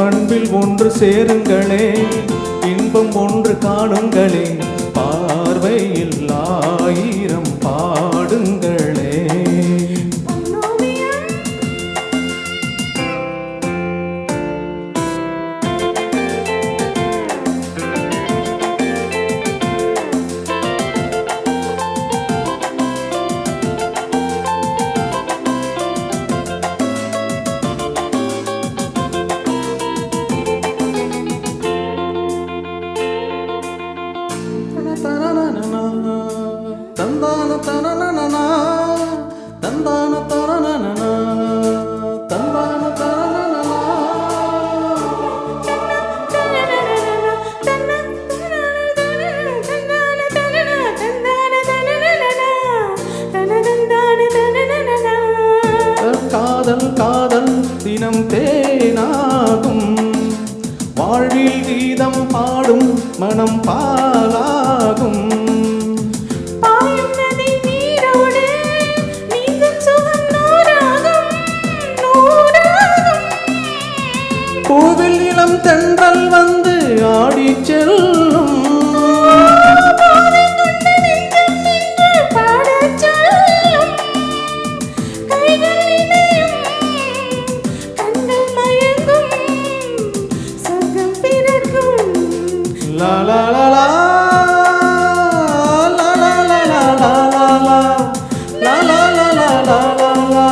அன்பில் ஒன்று சேருங்களே, இன்பம் ஒன்று காணுங்களே, பார்வையில் ஆயிரம் பாடுங்களே. தந்தான தனனனா தந்தான தனனனா தந்தான தனனனா காதல் காதல் தினம் தேனாகும், வாழ்வில் கீதம் பாடும் மனம் பாலாகும். பூவில் இளம் தென்றல் வந்து ஆடி செல்லும், லா லா லா லா லா லா லா லா லா லா லா லா லா லா லா.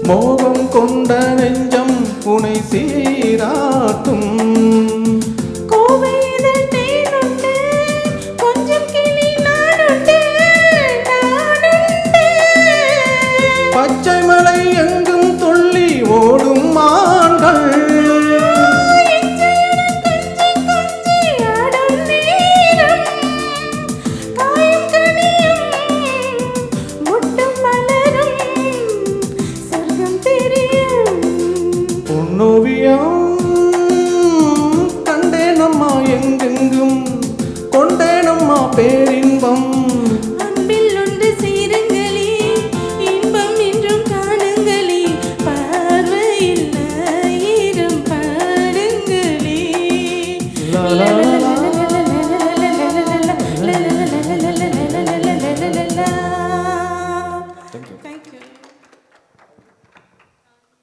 மோகம் கொண்ட நெஞ்சம் உனை சீராட்டும், பச்சை மலை எங்கும் துள்ளி ஓடும் மான்கள், தெரிய